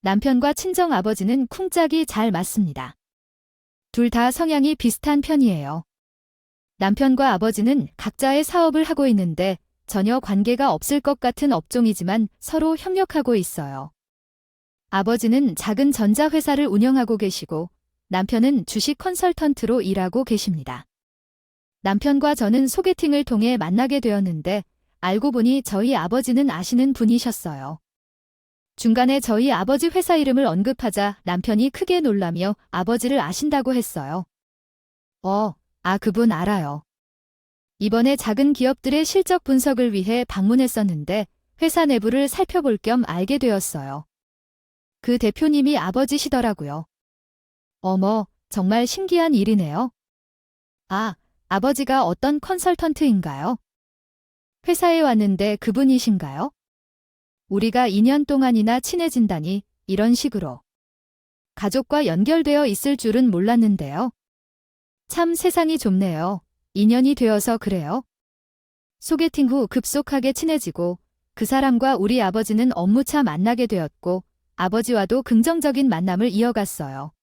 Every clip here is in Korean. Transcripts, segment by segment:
남편과 친정 아버지는 쿵짝이 잘 맞습니다. 둘 다 성향이 비슷한 편이에요. 남편과 아버지는 각자의 사업을 하고 있는데 전혀 관계가 없을 것 같은 업종이지만 서로 협력하고 있어요. 아버지는 작은 전자회사를 운영하고 계시고 남편은 주식 컨설턴트로 일하고 계십니다. 남편과 저는 소개팅을 통해 만나게 되었는데 알고 보니 저희 아버지는 아시는 분이셨어요. 중간에 저희 아버지 회사 이름을 언급하자 남편이 크게 놀라며 아버지를 아신다고 했어요. 그분 알아요. 이번에 작은 기업들의 실적 분석을 위해 방문했었는데 회사 내부를 살펴볼 겸 알게 되었어요. 그 대표님이 아버지시더라고요. 어머, 정말 신기한 일이네요. 아버지가 어떤 컨설턴트인가요? 회사에 왔는데 그분이신가요? 우리가 2년 동안이나 친해진다니 이런 식으로. 가족과 연결되어 있을 줄은 몰랐는데요. 참 세상이 좁네요. 인연이 되어서 그래요. 소개팅 후 급속하게 친해지고 그 사람과 우리 아버지는 업무차 만나게 되었고 아버지와도 긍정적인 만남을 이어갔어요.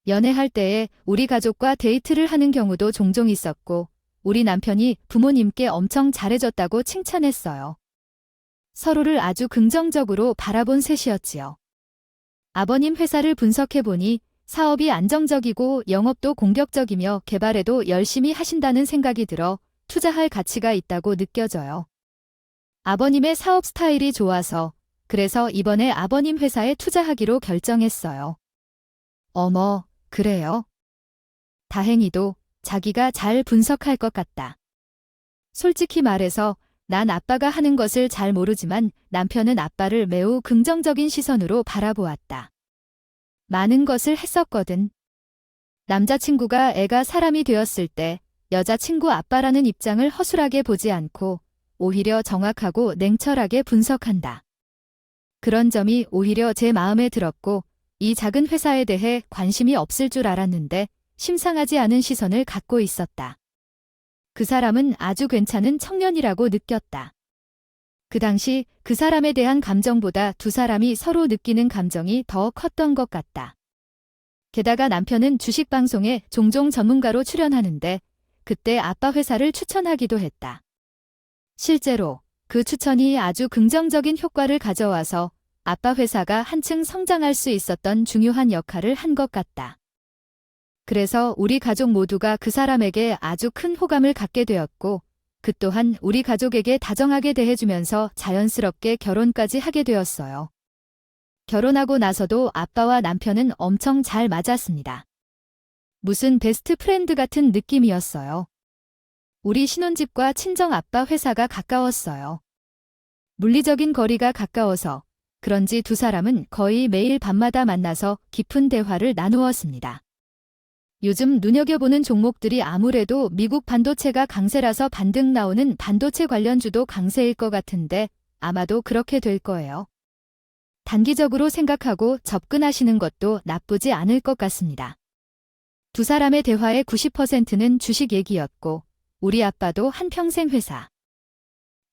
연애할 때에 우리 가족과 데이트를 하는 경우도 종종 있었고 우리 남편이 부모님께 엄청 잘해줬다고 칭찬했어요. 서로를 아주 긍정적으로 바라본 셋이었지요. 아버님 회사를 분석해보니 사업이 안정적이고 영업도 공격적이며 개발에도 열심히 하신다는 생각이 들어 투자할 가치가 있다고 느껴져요. 아버님의 사업 스타일이 좋아서 그래서 이번에 아버님 회사에 투자하기로 결정했어요. 어머, 그래요? 다행히도 자기가 잘 분석할 것 같다. 솔직히 말해서 난 아빠가 하는 것을 잘 모르지만 남편은 아빠를 매우 긍정적인 시선으로 바라보았다. 많은 것을 했었거든. 남자친구가 애가 사람이 되었을 때 여자친구 아빠라는 입장을 허술하게 보지 않고 오히려 정확하고 냉철하게 분석한다. 그런 점이 오히려 제 마음에 들었고 이 작은 회사에 대해 관심이 없을 줄 알았는데 심상하지 않은 시선을 갖고 있었다. 그 사람은 아주 괜찮은 청년이라고 느꼈다. 그 당시 그 사람에 대한 감정보다 두 사람이 서로 느끼는 감정이 더 컸던 것 같다. 게다가 남편은 주식방송에 종종 전문가로 출연하는데 그때 아빠 회사를 추천하기도 했다. 실제로 그 추천이 아주 긍정적인 효과를 가져와서 아빠 회사가 한층 성장할 수 있었던 중요한 역할을 한 것 같다. 그래서 우리 가족 모두가 그 사람에게 아주 큰 호감을 갖게 되었고 그 또한 우리 가족에게 다정하게 대해주면서 자연스럽게 결혼까지 하게 되었어요. 결혼하고 나서도 아빠와 남편은 엄청 잘 맞았습니다. 무슨 베스트 프렌드 같은 느낌이었어요. 우리 신혼집과 친정 아빠 회사가 가까웠어요. 물리적인 거리가 가까워서 그런지 두 사람은 거의 매일 밤마다 만나서 깊은 대화를 나누었습니다. 요즘 눈여겨보는 종목들이 아무래도 미국 반도체가 강세라서 반등 나오는 반도체 관련주도 강세일 것 같은데 아마도 그렇게 될 거예요. 단기적으로 생각하고 접근하시는 것도 나쁘지 않을 것 같습니다. 두 사람의 대화의 90%는 주식 얘기였고 우리 아빠도 한평생 회사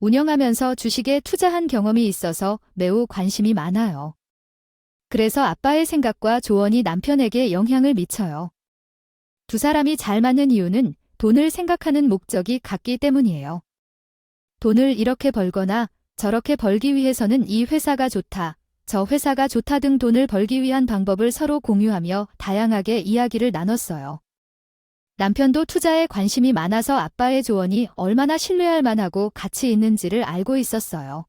운영하면서 주식에 투자한 경험이 있어서 매우 관심이 많아요. 그래서 아빠의 생각과 조언이 남편에게 영향을 미쳐요. 두 사람이 잘 맞는 이유는 돈을 생각하는 목적이 같기 때문이에요. 돈을 이렇게 벌거나 저렇게 벌기 위해서는 이 회사가 좋다, 저 회사가 좋다 등 돈을 벌기 위한 방법을 서로 공유하며 다양하게 이야기를 나눴어요. 남편도 투자에 관심이 많아서 아빠의 조언이 얼마나 신뢰할 만하고 가치 있는지를 알고 있었어요.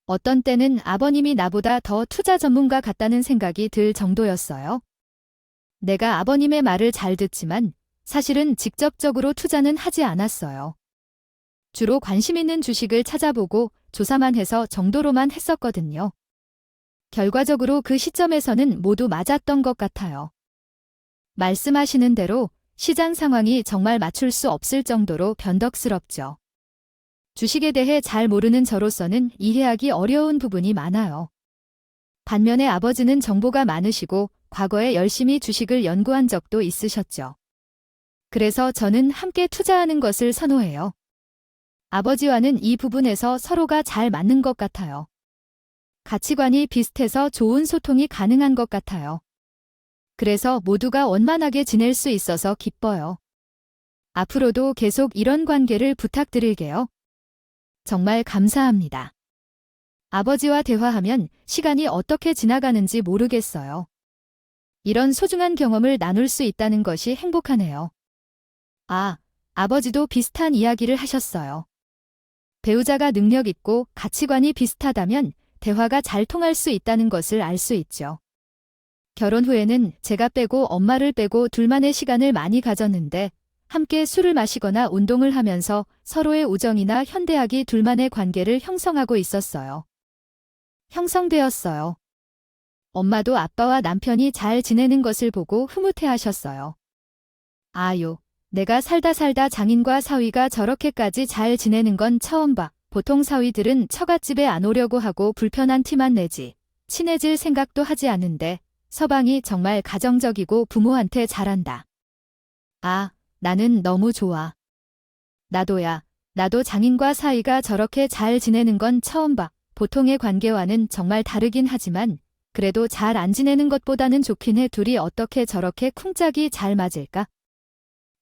어떤 때는 아버님이 나보다 더 투자 전문가 같다는 생각이 들 정도였어요. 내가 아버님의 말을 잘 듣지만 사실은 직접적으로 투자는 하지 않았어요. 주로 관심 있는 주식을 찾아보고 조사만 해서 정도로만 했었거든요. 결과적으로 그 시점에서는 모두 맞았던 것 같아요. 말씀하시는 대로 시장 상황이 정말 맞출 수 없을 정도로 변덕스럽죠. 주식에 대해 잘 모르는 저로서는 이해하기 어려운 부분이 많아요. 반면에 아버지는 정보가 많으시고 과거에 열심히 주식을 연구한 적도 있으셨죠. 그래서 저는 함께 투자하는 것을 선호해요. 아버지와는 이 부분에서 서로가 잘 맞는 것 같아요. 가치관이 비슷해서 좋은 소통이 가능한 것 같아요. 그래서 모두가 원만하게 지낼 수 있어서 기뻐요. 앞으로도 계속 이런 관계를 부탁드릴게요. 정말 감사합니다. 아버지와 대화하면 시간이 어떻게 지나가는지 모르겠어요. 이런 소중한 경험을 나눌 수 있다는 것이 행복하네요. 아, 아버지도 비슷한 이야기를 하셨어요. 배우자가 능력 있고 가치관이 비슷하다면 대화가 잘 통할 수 있다는 것을 알 수 있죠. 결혼 후에는 제가 빼고 엄마를 빼고 둘만의 시간을 많이 가졌는데 함께 술을 마시거나 운동을 하면서 서로의 우정이나 현대하기 둘만의 관계를 형성하고 있었어요. 형성되었어요. 엄마도 아빠와 남편이 잘 지내는 것을 보고 흐뭇해하셨어요. 아유, 내가 살다 장인과 사위가 저렇게까지 잘 지내는 건 처음 봐. 보통 사위들은 처갓집에 안 오려고 하고 불편한 티만 내지 친해질 생각도 하지 않는데 서방이 정말 가정적이고 부모한테 잘한다. 아, 나는 너무 좋아. 나도야. 나도 장인과 사위가 저렇게 잘 지내는 건 처음 봐. 보통의 관계와는 정말 다르긴 하지만 그래도 잘 안 지내는 것보다는 좋긴 해. 둘이 어떻게 저렇게 쿵짝이 잘 맞을까?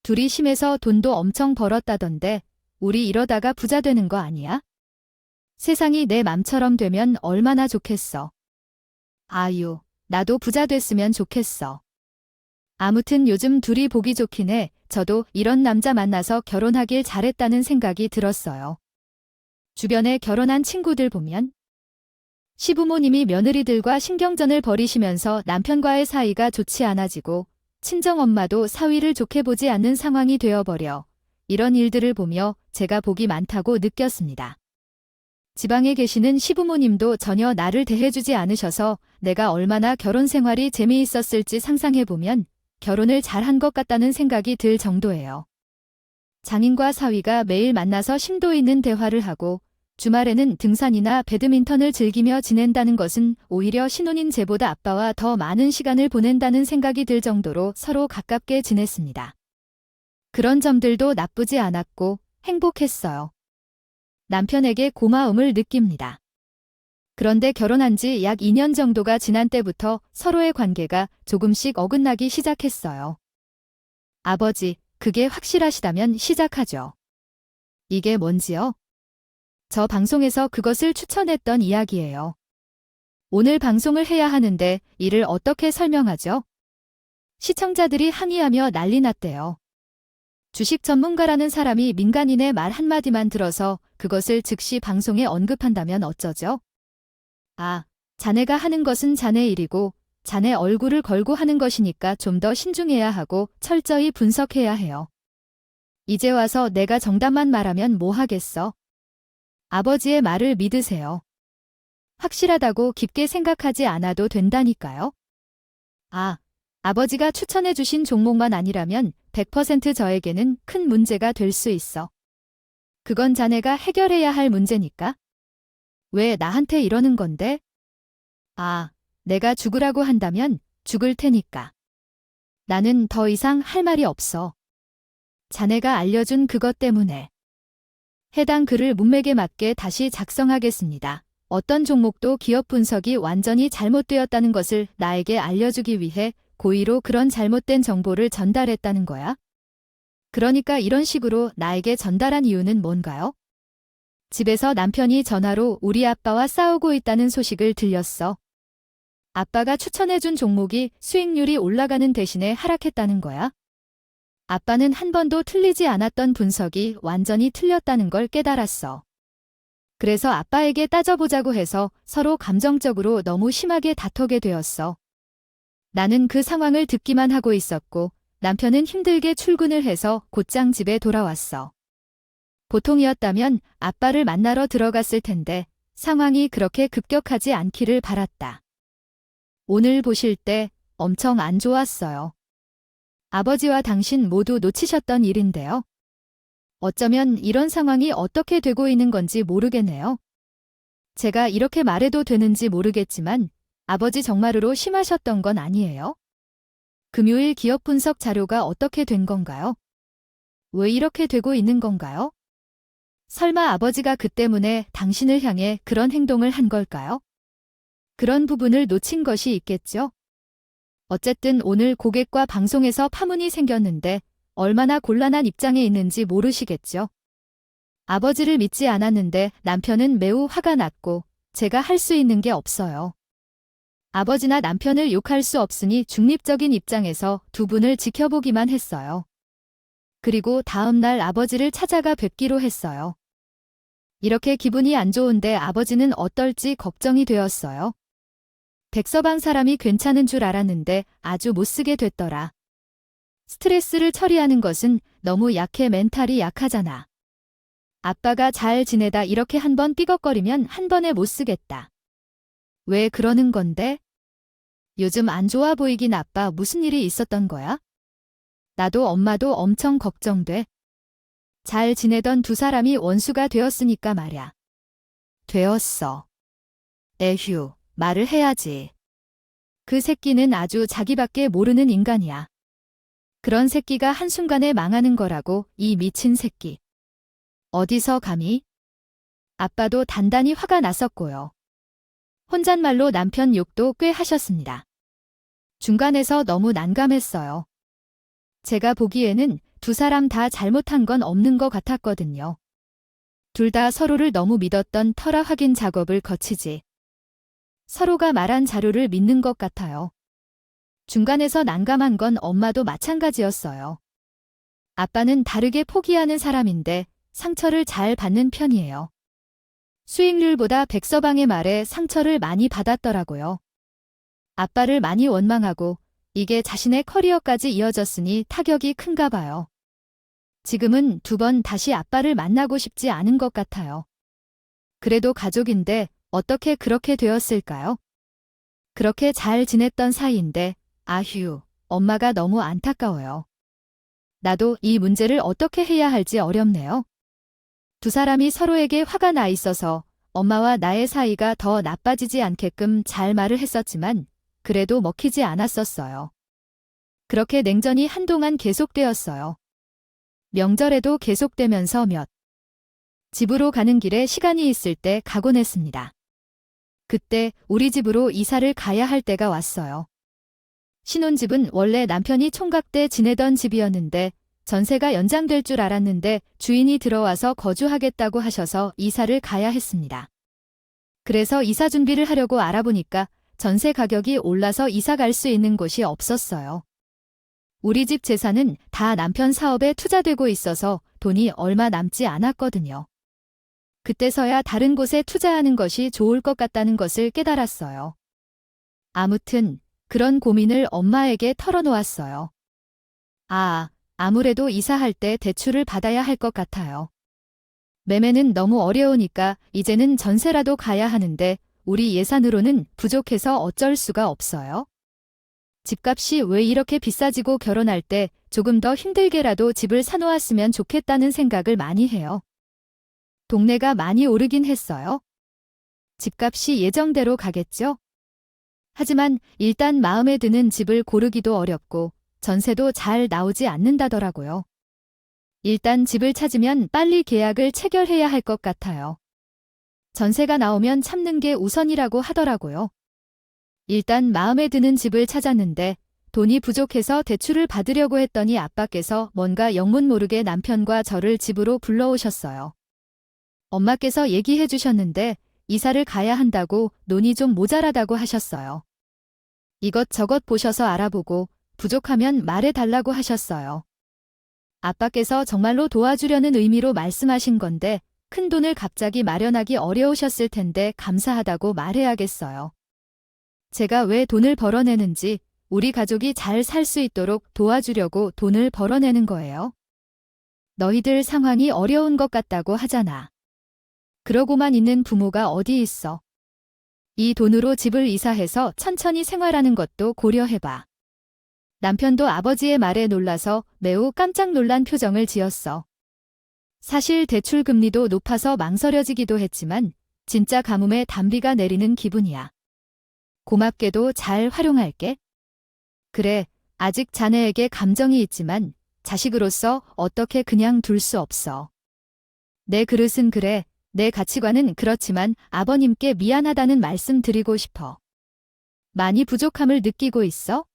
둘이 심해서 돈도 엄청 벌었다던데 우리 이러다가 부자 되는 거 아니야? 세상이 내 맘처럼 되면 얼마나 좋겠어. 아유, 나도 부자 됐으면 좋겠어. 아무튼 요즘 둘이 보기 좋긴 해. 저도 이런 남자 만나서 결혼하길 잘했다는 생각이 들었어요. 주변에 결혼한 친구들 보면 시부모님이 며느리들과 신경전을 벌이시면서 남편과의 사이가 좋지 않아지고 친정엄마도 사위를 좋게 보지 않는 상황이 되어버려 이런 일들을 보며 제가 복이 많다고 느꼈습니다. 지방에 계시는 시부모님도 전혀 나를 대해주지 않으셔서 내가 얼마나 결혼 생활이 재미있었을지 상상해보면 결혼을 잘한 것 같다는 생각이 들 정도예요. 장인과 사위가 매일 만나서 심도 있는 대화를 하고 주말에는 등산이나 배드민턴을 즐기며 지낸다는 것은 오히려 신혼인 제보다 아빠와 더 많은 시간을 보낸다는 생각이 들 정도로 서로 가깝게 지냈습니다. 그런 점들도 나쁘지 않았고 행복했어요. 남편에게 고마움을 느낍니다. 그런데 결혼한 지 약 2년 정도가 지난 때부터 서로의 관계가 조금씩 어긋나기 시작했어요. 아버지, 그게 확실하시다면 시작하죠. 이게 뭔지요? 저 방송에서 그것을 추천했던 이야기예요. 오늘 방송을 해야 하는데 이를 어떻게 설명하죠? 시청자들이 항의하며 난리 났대요. 주식 전문가라는 사람이 민간인의 말 한마디만 들어서 그것을 즉시 방송에 언급한다면 어쩌죠? 아, 자네가 하는 것은 자네 일이고 자네 얼굴을 걸고 하는 것이니까 좀 더 신중해야 하고 철저히 분석해야 해요. 이제 와서 내가 정답만 말하면 뭐 하겠어? 아버지의 말을 믿으세요. 확실하다고 깊게 생각하지 않아도 된다니까요. 아, 아버지가 추천해 주신 종목만 아니라면 100% 저에게는 큰 문제가 될 수 있어. 그건 자네가 해결해야 할 문제니까. 왜 나한테 이러는 건데? 아, 내가 죽으라고 한다면 죽을 테니까. 나는 더 이상 할 말이 없어. 자네가 알려준 그것 때문에. 해당 글을 문맥에 맞게 다시 작성하겠습니다. 어떤 종목도 기업 분석이 완전히 잘못되었다는 것을 나에게 알려주기 위해 고의로 그런 잘못된 정보를 전달했다는 거야? 그러니까 이런 식으로 나에게 전달한 이유는 뭔가요? 집에서 남편이 전화로 우리 아빠와 싸우고 있다는 소식을 들렸어. 아빠가 추천해준 종목이 수익률이 올라가는 대신에 하락했다는 거야? 아빠는 한 번도 틀리지 않았던 분석이 완전히 틀렸다는 걸 깨달았어. 그래서 아빠에게 따져보자고 해서 서로 감정적으로 너무 심하게 다투게 되었어. 나는 그 상황을 듣기만 하고 있었고 남편은 힘들게 출근을 해서 곧장 집에 돌아왔어. 보통이었다면 아빠를 만나러 들어갔을 텐데 상황이 그렇게 급격하지 않기를 바랐다. 오늘 보실 때 엄청 안 좋았어요. 아버지와 당신 모두 놓치셨던 일인데요. 어쩌면 이런 상황이 어떻게 되고 있는 건지 모르겠네요. 제가 이렇게 말해도 되는지 모르겠지만 아버지 정말로 심하셨던 건 아니에요? 금요일 기업 분석 자료가 어떻게 된 건가요? 왜 이렇게 되고 있는 건가요? 설마 아버지가 그 때문에 당신을 향해 그런 행동을 한 걸까요? 그런 부분을 놓친 것이 있겠죠? 어쨌든 오늘 고객과 방송에서 파문이 생겼는데 얼마나 곤란한 입장에 있는지 모르시겠죠? 아버지를 믿지 않았는데 남편은 매우 화가 났고 제가 할 수 있는 게 없어요. 아버지나 남편을 욕할 수 없으니 중립적인 입장에서 두 분을 지켜보기만 했어요. 그리고 다음 날 아버지를 찾아가 뵙기로 했어요. 이렇게 기분이 안 좋은데 아버지는 어떨지 걱정이 되었어요. 백서방 사람이 괜찮은 줄 알았는데 아주 못쓰게 됐더라. 스트레스를 처리하는 것은 너무 약해. 멘탈이 약하잖아. 아빠가 잘 지내다 이렇게 한 번 삐걱거리면 한 번에 못 쓰겠다. 왜 그러는 건데? 요즘 안 좋아 보이긴. 아빠 무슨 일이 있었던 거야? 나도 엄마도 엄청 걱정돼. 잘 지내던 두 사람이 원수가 되었으니까 말야. 되었어. 에휴, 말을 해야지. 그 새끼는 아주 자기밖에 모르는 인간이야. 그런 새끼가 한순간에 망하는 거라고, 이 미친 새끼. 어디서 감히? 아빠도 단단히 화가 났었고요. 혼잣말로 남편 욕도 꽤 하셨습니다. 중간에서 너무 난감했어요. 제가 보기에는 두 사람 다 잘못한 건 없는 것 같았거든요. 둘 다 서로를 너무 믿었던 터라 확인 작업을 거치지. 서로가 말한 자료를 믿는 것 같아요. 중간에서 난감한 건 엄마도 마찬가지였어요. 아빠는 다르게 포기하는 사람인데 상처를 잘 받는 편이에요. 수익률보다 백서방의 말에 상처를 많이 받았더라고요. 아빠를 많이 원망하고 이게 자신의 커리어까지 이어졌으니 타격이 큰가 봐요. 지금은 두 번 다시 아빠를 만나고 싶지 않은 것 같아요. 그래도 가족인데 어떻게 그렇게 되었을까요? 그렇게 잘 지냈던 사이인데 아휴, 엄마가 너무 안타까워요. 나도 이 문제를 어떻게 해야 할지 어렵네요. 두 사람이 서로에게 화가 나 있어서 엄마와 나의 사이가 더 나빠지지 않게끔 잘 말을 했었지만 그래도 먹히지 않았었어요. 그렇게 냉전이 한동안 계속되었어요. 명절에도 계속되면서 집으로 가는 길에 시간이 있을 때 가곤 했습니다. 그때 우리 집으로 이사를 가야 할 때가 왔어요. 신혼집은 원래 남편이 총각 때 지내던 집이었는데 전세가 연장될 줄 알았는데 주인이 들어와서 거주하겠다고 하셔서 이사를 가야 했습니다. 그래서 이사 준비를 하려고 알아보니까 전세 가격이 올라서 이사 갈 수 있는 곳이 없었어요. 우리 집 재산은 다 남편 사업에 투자되고 있어서 돈이 얼마 남지 않았거든요. 그때서야 다른 곳에 투자하는 것이 좋을 것 같다는 것을 깨달았어요. 아무튼 그런 고민을 엄마에게 털어놓았어요. 아무래도 이사할 때 대출을 받아야 할 것 같아요. 매매는 너무 어려우니까 이제는 전세라도 가야 하는데 우리 예산으로는 부족해서 어쩔 수가 없어요. 집값이 왜 이렇게 비싸지고 결혼할 때 조금 더 힘들게라도 집을 사놓았으면 좋겠다는 생각을 많이 해요. 동네가 많이 오르긴 했어요. 집값이 예정대로 가겠죠? 하지만 일단 마음에 드는 집을 고르기도 어렵고 전세도 잘 나오지 않는다더라고요. 일단 집을 찾으면 빨리 계약을 체결해야 할 것 같아요. 전세가 나오면 참는 게 우선이라고 하더라고요. 일단 마음에 드는 집을 찾았는데 돈이 부족해서 대출을 받으려고 했더니 아빠께서 뭔가 영문 모르게 남편과 저를 집으로 불러오셨어요. 엄마께서 얘기해 주셨는데 이사를 가야 한다고 돈이 좀 모자라다고 하셨어요. 이것저것 보셔서 알아보고 부족하면 말해 달라고 하셨어요. 아빠께서 정말로 도와주려는 의미로 말씀하신 건데 큰 돈을 갑자기 마련하기 어려우셨을 텐데 감사하다고 말해야겠어요. 제가 왜 돈을 벌어내는지 우리 가족이 잘 살 수 있도록 도와주려고 돈을 벌어내는 거예요. 너희들 상황이 어려운 것 같다고 하잖아. 그러고만 있는 부모가 어디 있어. 이 돈으로 집을 이사해서 천천히 생활하는 것도 고려해봐. 남편도 아버지의 말에 놀라서 매우 깜짝 놀란 표정을 지었어. 사실 대출 금리도 높아서 망설여지기도 했지만 진짜 가뭄에 단비가 내리는 기분이야. 고맙게도 잘 활용할게. 그래, 아직 자네에게 감정이 있지만 자식으로서 어떻게 그냥 둘 수 없어. 내 그릇은 그래, 내 가치관은 그렇지만 아버님께 미안하다는 말씀 드리고 싶어. 많이 부족함을 느끼고 있어?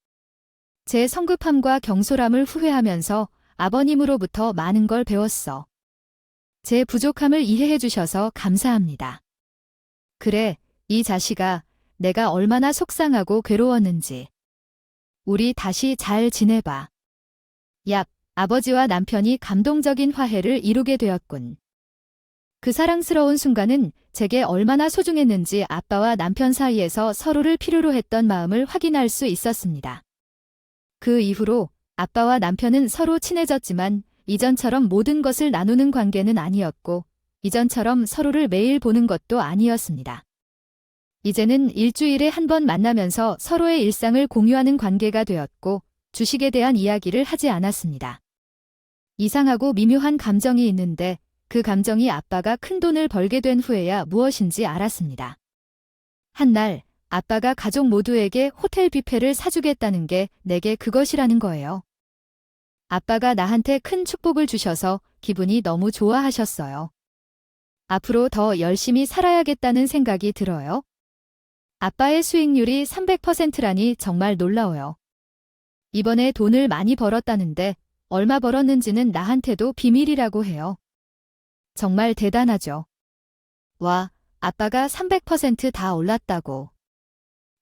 제 성급함과 경솔함을 후회하면서 아버님으로부터 많은 걸 배웠어. 제 부족함을 이해해 주셔서 감사합니다. 그래, 이 자식아, 내가 얼마나 속상하고 괴로웠는지. 우리 다시 잘 지내봐. 얍, 아버지와 남편이 감동적인 화해를 이루게 되었군. 그 사랑스러운 순간은 제게 얼마나 소중했는지 아빠와 남편 사이에서 서로를 필요로 했던 마음을 확인할 수 있었습니다. 그 이후로 아빠와 남편은 서로 친해졌지만 이전처럼 모든 것을 나누는 관계는 아니었고 이전처럼 서로를 매일 보는 것도 아니었습니다. 이제는 일주일에 한 번 만나면서 서로의 일상을 공유하는 관계가 되었고 주식에 대한 이야기를 하지 않았습니다. 이상하고 미묘한 감정이 있는데 그 감정이 아빠가 큰 돈을 벌게 된 후에야 무엇인지 알았습니다. 한날 아빠가 가족 모두에게 호텔 뷔페를 사주겠다는 게 내게 그것이라는 거예요. 아빠가 나한테 큰 축복을 주셔서 기분이 너무 좋아하셨어요. 앞으로 더 열심히 살아야겠다는 생각이 들어요. 아빠의 수익률이 300%라니 정말 놀라워요. 이번에 돈을 많이 벌었다는데 얼마 벌었는지는 나한테도 비밀이라고 해요. 정말 대단하죠. 와, 아빠가 300% 올랐다고.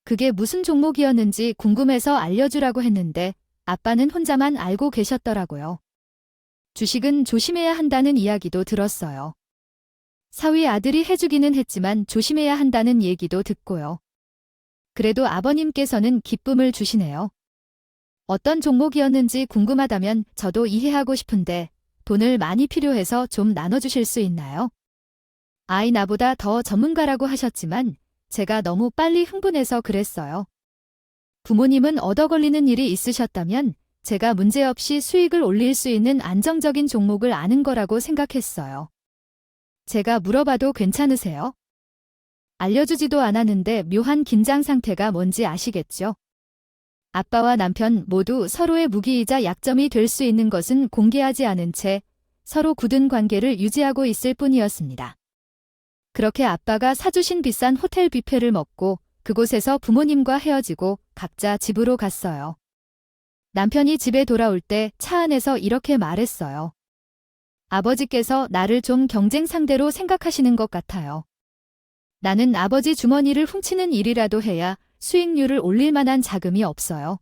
그게 무슨 종목이었는지 궁금해서 알려주라고 했는데 아빠는 혼자만 알고 계셨더라고요. 주식은 조심해야 한다는 이야기도 들었어요. 사위 아들이 해주기는 했지만 조심해야 한다는 얘기도 듣고요. 그래도 아버님께서는 기쁨을 주시네요. 어떤 종목이었는지 궁금하다면 저도 이해하고 싶은데 돈을 많이 필요해서 좀 나눠주실 수 있나요? 아이 나보다 더 전문가라고 하셨지만 제가 너무 빨리 흥분해서 그랬어요. 부모님은 얻어 걸리는 일이 있으셨다면 제가 문제없이 수익을 올릴 수 있는 안정적인 종목을 아는 거라고 생각했어요. 제가 물어봐도 괜찮으세요? 알려주지도 않았는데 묘한 긴장 상태가 뭔지 아시겠죠? 아빠와 남편 모두 서로의 무기이자 약점이 될 수 있는 것은 공개하지 않은 채 서로 굳은 관계를 유지하고 있을 뿐이었습니다. 그렇게 아빠가 사주신 비싼 호텔 뷔페를 먹고 그곳에서 부모님과 헤어지고 각자 집으로 갔어요. 남편이 집에 돌아올 때 차 안에서 이렇게 말했어요. 아버지께서 나를 좀 경쟁 상대로 생각하시는 것 같아요. 나는 아버지 주머니를 훔치는 일이라도 해야 수익률을 올릴 만한 자금이 없어요.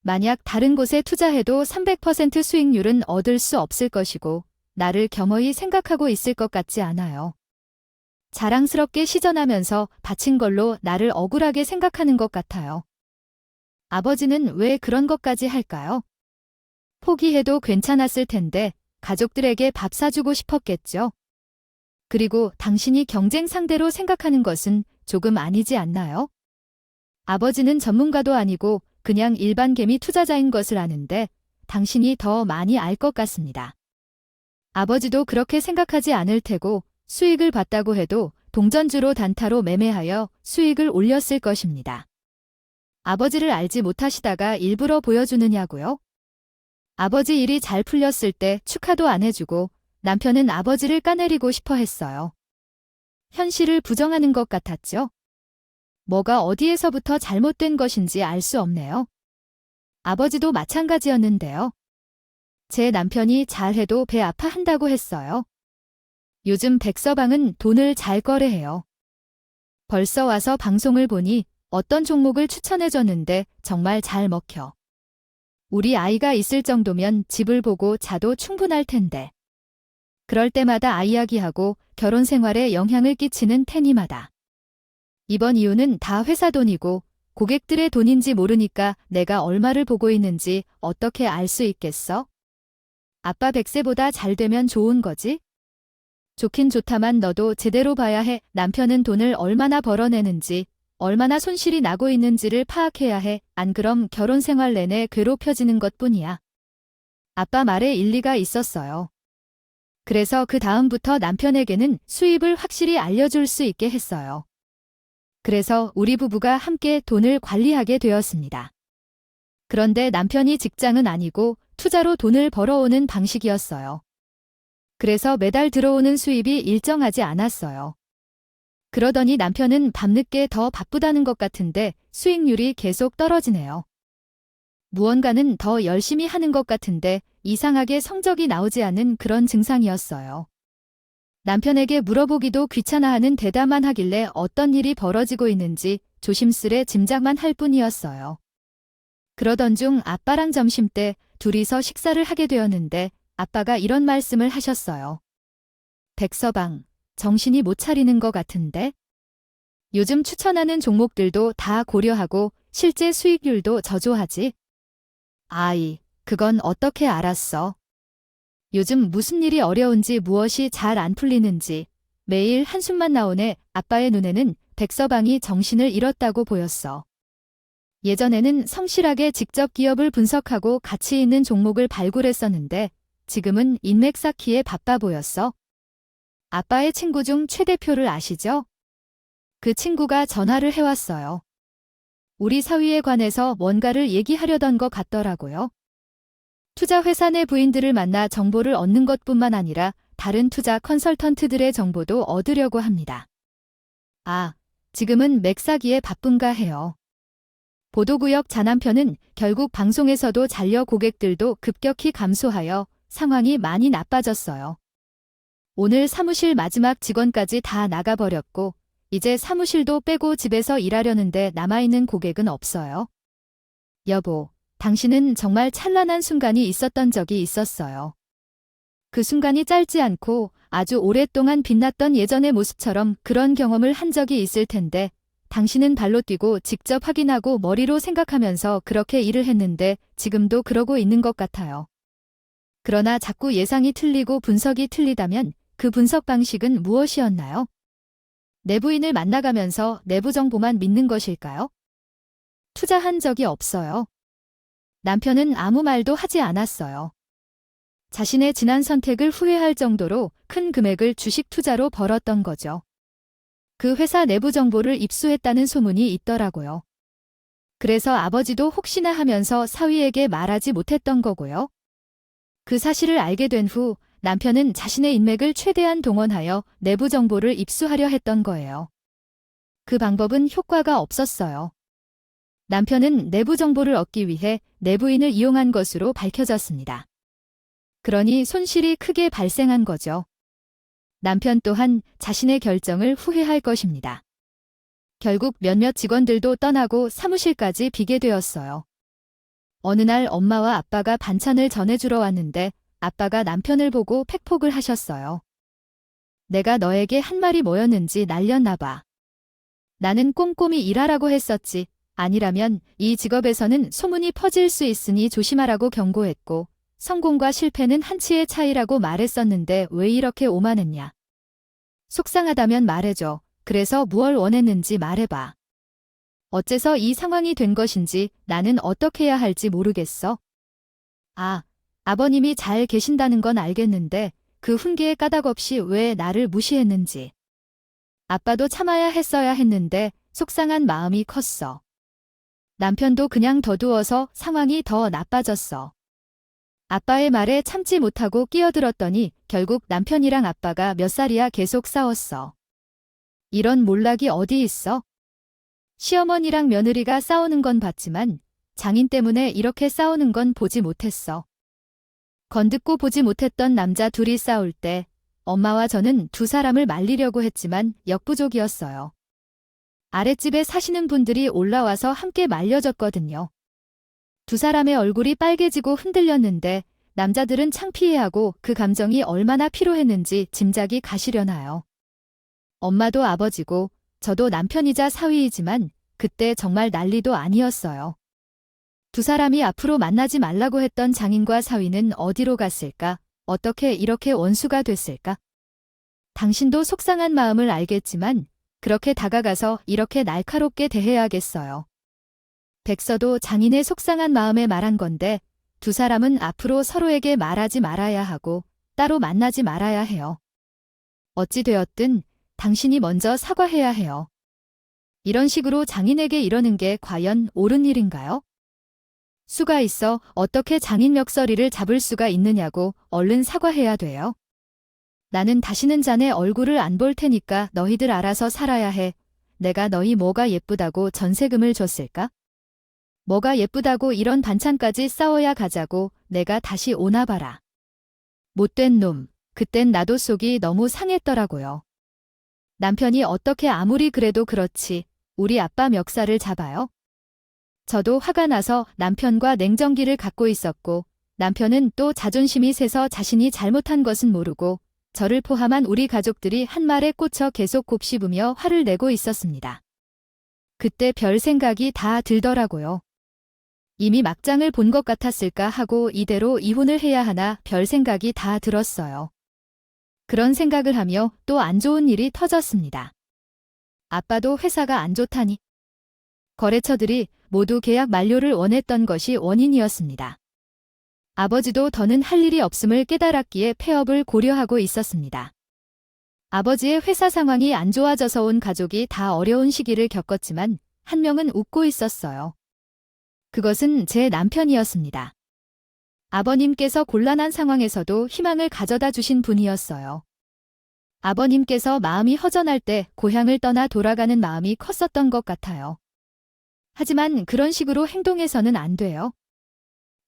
만약 다른 곳에 투자해도 300% 수익률은 얻을 수 없을 것이고 나를 겸허히 생각하고 있을 것 같지 않아요. 자랑스럽게 시전하면서 바친 걸로 나를 억울하게 생각하는 것 같아요. 아버지는 왜 그런 것까지 할까요? 포기해도 괜찮았을 텐데 가족들에게 밥 사주고 싶었겠죠. 그리고 당신이 경쟁 상대로 생각하는 것은 조금 아니지 않나요? 아버지는 전문가도 아니고 그냥 일반 개미 투자자인 것을 아는데 당신이 더 많이 알 것 같습니다. 아버지도 그렇게 생각하지 않을 테고 수익을 봤다고 해도 동전주로 단타로 매매하여 수익을 올렸을 것입니다. 아버지를 알지 못하시다가 일부러 보여주느냐고요? 아버지 일이 잘 풀렸을 때 축하도 안 해주고 남편은 아버지를 까내리고 싶어 했어요. 현실을 부정하는 것 같았죠? 뭐가 어디에서부터 잘못된 것인지 알 수 없네요. 아버지도 마찬가지였는데요. 제 남편이 잘해도 배 아파한다고 했어요. 요즘 백서방은 돈을 잘 거래해요. 벌써 와서 방송을 보니 어떤 종목을 추천해줬는데 정말 잘 먹혀. 우리 아이가 있을 정도면 집을 보고 자도 충분할 텐데. 그럴 때마다 아이 이야기하고 결혼 생활에 영향을 끼치는 테니마다. 이번 이유는 다 회사 돈이고 고객들의 돈인지 모르니까 내가 얼마를 보고 있는지 어떻게 알 수 있겠어? 아빠 100세보다 잘 되면 좋은 거지? 좋긴 좋다만 너도 제대로 봐야 해. 남편은 돈을 얼마나 벌어내는지, 얼마나 손실이 나고 있는지를 파악해야 해. 안 그럼 결혼 생활 내내 괴롭혀지는 것뿐이야. 아빠 말에 일리가 있었어요. 그래서 그 다음부터 남편에게는 수입을 확실히 알려줄 수 있게 했어요. 그래서 우리 부부가 함께 돈을 관리하게 되었습니다. 그런데 남편이 직장은 아니고 투자로 돈을 벌어오는 방식이었어요. 그래서 매달 들어오는 수입이 일정하지 않았어요. 그러더니 남편은 밤늦게 더 바쁘다는 것 같은데 수익률이 계속 떨어지네요. 무언가는 더 열심히 하는 것 같은데 이상하게 성적이 나오지 않는 그런 증상이었어요. 남편에게 물어보기도 귀찮아하는 대답만 하길래 어떤 일이 벌어지고 있는지 조심스레 짐작만 할 뿐이었어요. 그러던 중 아빠랑 점심때 둘이서 식사를 하게 되었는데 아빠가 이런 말씀을 하셨어요. 백서방, 정신이 못 차리는 것 같은데? 요즘 추천하는 종목들도 다 고려하고 실제 수익률도 저조하지? 아이, 그건 어떻게 알았어? 요즘 무슨 일이 어려운지 무엇이 잘 안 풀리는지 매일 한숨만 나오네. 아빠의 눈에는 백서방이 정신을 잃었다고 보였어. 예전에는 성실하게 직접 기업을 분석하고 가치 있는 종목을 발굴했었는데 지금은 인맥 쌓기에 바빠 보였어. 아빠의 친구 중 최 대표를 아시죠? 그 친구가 전화를 해왔어요. 우리 사위에 관해서 뭔가를 얘기하려던 것 같더라고요. 투자회사 내 부인들을 만나 정보를 얻는 것뿐만 아니라 다른 투자 컨설턴트들의 정보도 얻으려고 합니다. 아, 지금은 맥사기에 바쁜가 해요. 보도구역 자남편은 결국 방송에서도 잔려 고객들도 급격히 감소하여 상황이 많이 나빠졌어요. 오늘 사무실 마지막 직원까지 다 나가버렸고 이제 사무실도 빼고 집에서 일하려는데 남아있는 고객은 없어요. 여보, 당신은 정말 찬란한 순간이 있었던 적이 있었어요. 그 순간이 짧지 않고 아주 오랫동안 빛났던 예전의 모습처럼 그런 경험을 한 적이 있을 텐데 당신은 발로 뛰고 직접 확인하고 머리로 생각하면서 그렇게 일을 했는데 지금도 그러고 있는 것 같아요. 그러나 자꾸 예상이 틀리고 분석이 틀리다면 그 분석 방식은 무엇이었나요? 내부인을 만나가면서 내부 정보만 믿는 것일까요? 투자한 적이 없어요. 남편은 아무 말도 하지 않았어요. 자신의 지난 선택을 후회할 정도로 큰 금액을 주식 투자로 벌었던 거죠. 그 회사 내부 정보를 입수했다는 소문이 있더라고요. 그래서 아버지도 혹시나 하면서 사위에게 말하지 못했던 거고요. 그 사실을 알게 된 후 남편은 자신의 인맥을 최대한 동원하여 내부 정보를 입수하려 했던 거예요. 그 방법은 효과가 없었어요. 남편은 내부 정보를 얻기 위해 내부인을 이용한 것으로 밝혀졌습니다. 그러니 손실이 크게 발생한 거죠. 남편 또한 자신의 결정을 후회할 것입니다. 결국 몇몇 직원들도 떠나고 사무실까지 비게 되었어요. 어느 날 엄마와 아빠가 반찬을 전해주러 왔는데 아빠가 남편을 보고 팩폭을 하셨어요. 내가 너에게 한 말이 뭐였는지 날렸나 봐. 나는 꼼꼼히 일하라고 했었지. 아니라면 이 직업에서는 소문이 퍼질 수 있으니 조심하라고 경고했고 성공과 실패는 한치의 차이라고 말했었는데 왜 이렇게 오만했냐. 속상하다면 말해줘. 그래서 무얼 원했는지 말해봐. 어째서 이 상황이 된 것인지 나는 어떻게 해야 할지 모르겠어. 아, 아버님이 잘 계신다는 건 알겠는데 그 훈계에 까닭 없이 왜 나를 무시했는지. 아빠도 참아야 했어야 했는데 속상한 마음이 컸어. 남편도 그냥 더두어서 상황이 더 나빠졌어. 아빠의 말에 참지 못하고 끼어들었더니 결국 남편이랑 아빠가 몇 살이야 계속 싸웠어. 이런 몰락이 어디 있어? 시어머니랑 며느리가 싸우는 건 봤지만 장인 때문에 이렇게 싸우는 건 보지 못했어. 건듣고 보지 못했던 남자 둘이 싸울 때 엄마와 저는 두 사람을 말리려고 했지만 역부족이었어요. 아랫집에 사시는 분들이 올라와서 함께 말려줬거든요. 두 사람의 얼굴이 빨개지고 흔들렸는데 남자들은 창피해하고 그 감정이 얼마나 피로했는지 짐작이 가시려나요. 엄마도 아버지고 저도 남편이자 사위이지만 그때 정말 난리도 아니었어요. 두 사람이 앞으로 만나지 말라고 했던 장인과 사위는 어디로 갔을까? 어떻게 이렇게 원수가 됐을까? 당신도 속상한 마음을 알겠지만 그렇게 다가가서 이렇게 날카롭게 대해야겠어요. 백서도 장인의 속상한 마음에 말한 건데 두 사람은 앞으로 서로에게 말하지 말아야 하고 따로 만나지 말아야 해요. 어찌 되었든 당신이 먼저 사과해야 해요. 이런 식으로 장인에게 이러는 게 과연 옳은 일인가요? 수가 있어 어떻게 장인 멱서리를 잡을 수가 있느냐고 얼른 사과해야 돼요. 나는 다시는 자네 얼굴을 안 볼 테니까 너희들 알아서 살아야 해. 내가 너희 뭐가 예쁘다고 전세금을 줬을까? 뭐가 예쁘다고 이런 반찬까지 싸워야 가자고 내가 다시 오나 봐라. 못된 놈, 그땐 나도 속이 너무 상했더라고요. 남편이 어떻게 아무리 그래도 그렇지 우리 아빠 멱살을 잡아요? 저도 화가 나서 남편과 냉정기를 갖고 있었고 남편은 또 자존심이 세서 자신이 잘못한 것은 모르고 저를 포함한 우리 가족들이 한 말에 꽂혀 계속 곱씹으며 화를 내고 있었습니다. 그때 별 생각이 다 들더라고요. 이미 막장을 본 것 같았을까 하고 이대로 이혼을 해야 하나 별 생각이 다 들었어요. 그런 생각을 하며 또 안 좋은 일이 터졌습니다. 아빠도 회사가 안 좋다니. 거래처들이 모두 계약 만료를 원했던 것이 원인이었습니다. 아버지도 더는 할 일이 없음을 깨달았기에 폐업을 고려하고 있었습니다. 아버지의 회사 상황이 안 좋아져서 온 가족이 다 어려운 시기를 겪었지만 한 명은 웃고 있었어요. 그것은 제 남편이었습니다. 아버님께서 곤란한 상황에서도 희망을 가져다 주신 분이었어요. 아버님께서 마음이 허전할 때 고향을 떠나 돌아가는 마음이 컸었던 것 같아요. 하지만 그런 식으로 행동해서는 안 돼요.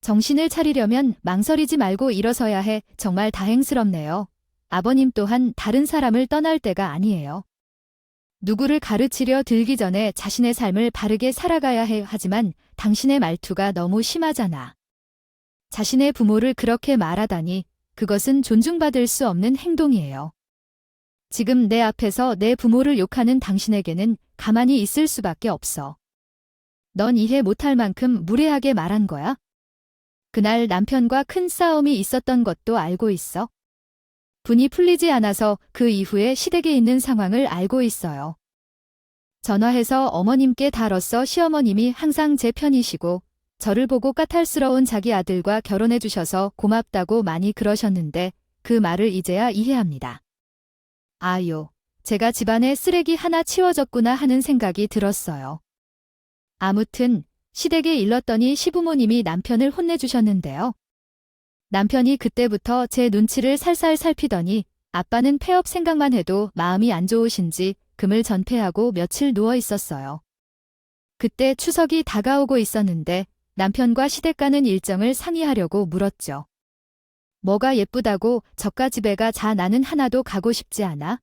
정신을 차리려면 망설이지 말고 일어서야 해. 정말 다행스럽네요. 아버님 또한 다른 사람을 떠날 때가 아니에요. 누구를 가르치려 들기 전에 자신의 삶을 바르게 살아가야 해. 하지만 당신의 말투가 너무 심하잖아. 자신의 부모를 그렇게 말하다니 그것은 존중받을 수 없는 행동이에요. 지금 내 앞에서 내 부모를 욕하는 당신에게는 가만히 있을 수밖에 없어. 넌 이해 못할 만큼 무례하게 말한 거야? 그날 남편과 큰 싸움이 있었던 것도 알고 있어. 분이 풀리지 않아서 그 이후에 시댁에 있는 상황을 알고 있어요. 전화해서 어머님께 다뤘어. 시어머님이 항상 제 편이시고 저를 보고 까탈스러운 자기 아들과 결혼해 주셔서 고맙다고 많이 그러셨는데 그 말을 이제야 이해합니다. 아유, 제가 집안에 쓰레기 하나 치워졌구나 하는 생각이 들었어요. 아무튼 시댁에 일렀더니 시부모님이 남편을 혼내주셨는데요. 남편이 그때부터 제 눈치를 살살 살피더니 아빠는 폐업 생각만 해도 마음이 안 좋으신지 금을 전폐하고 며칠 누워 있었어요. 그때 추석이 다가오고 있었는데 남편과 시댁 가는 일정을 상의하려고 물었죠. 뭐가 예쁘다고 저가 집에 가. 자, 나는 하나도 가고 싶지 않아.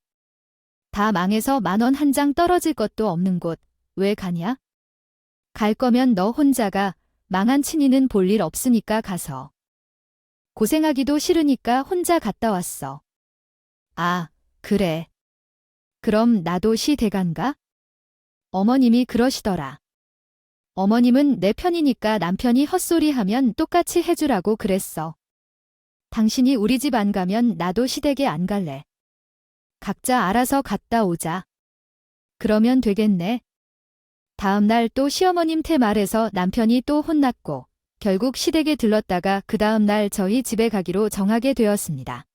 다 망해서 10,000원 한 장 떨어질 것도 없는 곳 왜 가냐? 갈 거면 너 혼자가. 망한 친이는 볼 일 없으니까 가서. 고생하기도 싫으니까 혼자 갔다 왔어. 아, 그래. 그럼 나도 시댁 가? 어머님이 그러시더라. 어머님은 내 편이니까 남편이 헛소리하면 똑같이 해주라고 그랬어. 당신이 우리 집 안 가면 나도 시댁에 안 갈래. 각자 알아서 갔다 오자. 그러면 되겠네. 다음 날 또 시어머님한테 말해서 남편이 또 혼났고 결국 시댁에 들렀다가 그 다음 날 저희 집에 가기로 정하게 되었습니다.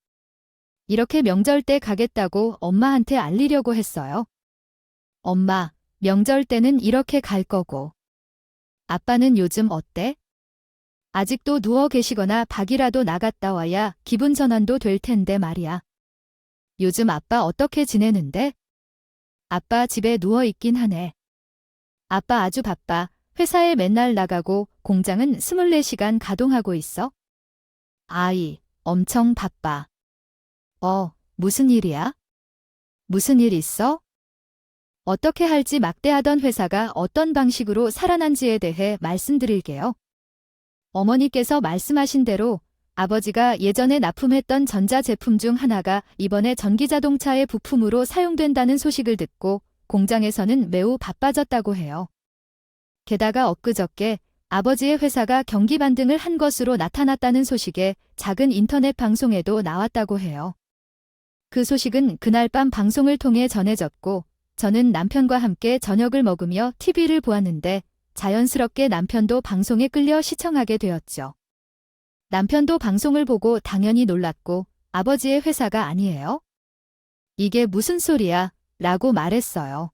이렇게 명절 때 가겠다고 엄마한테 알리려고 했어요. 엄마, 명절 때는 이렇게 갈 거고. 아빠는 요즘 어때? 아직도 누워 계시거나 밖이라도 나갔다 와야 기분 전환도 될 텐데 말이야. 요즘 아빠 어떻게 지내는데? 아빠 집에 누워 있긴 하네. 아빠 아주 바빠. 회사에 맨날 나가고 공장은 24시간 가동하고 있어. 아이, 엄청 바빠. 무슨 일이야? 무슨 일 있어? 어떻게 할지 막대하던 회사가 어떤 방식으로 살아난지에 대해 말씀드릴게요. 어머니께서 말씀하신 대로 아버지가 예전에 납품했던 전자제품 중 하나가 이번에 전기자동차의 부품으로 사용된다는 소식을 듣고 공장에서는 매우 바빠졌다고 해요. 게다가 엊그저께 아버지의 회사가 경기 반등을 한 것으로 나타났다는 소식에 작은 인터넷 방송에도 나왔다고 해요. 그 소식은 그날 밤 방송을 통해 전해졌고 저는 남편과 함께 저녁을 먹으며 TV를 보았는데 자연스럽게 남편도 방송에 끌려 시청하게 되었죠. 남편도 방송을 보고 당연히 놀랐고 아버지의 회사가 아니에요? 이게 무슨 소리야? 라고 말했어요.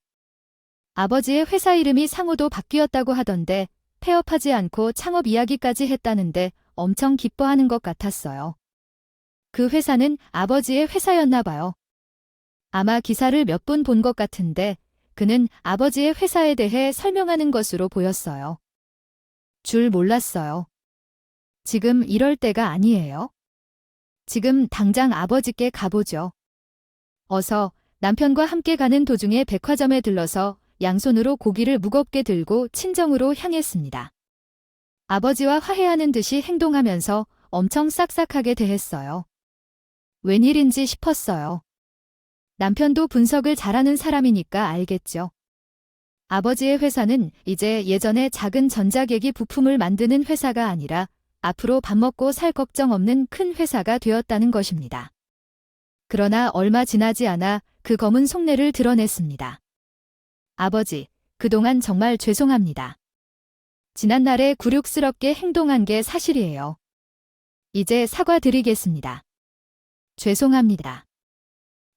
아버지의 회사 이름이 상호도 바뀌었다고 하던데 폐업하지 않고 창업 이야기까지 했다는데 엄청 기뻐하는 것 같았어요. 그 회사는 아버지의 회사였나 봐요. 아마 기사를 몇 번 본 것 같은데 그는 아버지의 회사에 대해 설명하는 것으로 보였어요. 줄 몰랐어요. 지금 이럴 때가 아니에요. 지금 당장 아버지께 가보죠. 어서. 남편과 함께 가는 도중에 백화점에 들러서 양손으로 고기를 무겁게 들고 친정으로 향했습니다. 아버지와 화해하는 듯이 행동하면서 엄청 싹싹하게 대했어요. 웬일인지 싶었어요. 남편도 분석을 잘하는 사람이니까 알겠죠. 아버지의 회사는 이제 예전에 작은 전자계기 부품을 만드는 회사가 아니라 앞으로 밥 먹고 살 걱정 없는 큰 회사가 되었다는 것입니다. 그러나 얼마 지나지 않아 그 검은 속내를 드러냈습니다. 아버지, 그동안 정말 죄송합니다. 지난날에 굴욕스럽게 행동한 게 사실이에요. 이제 사과드리겠습니다. 죄송합니다.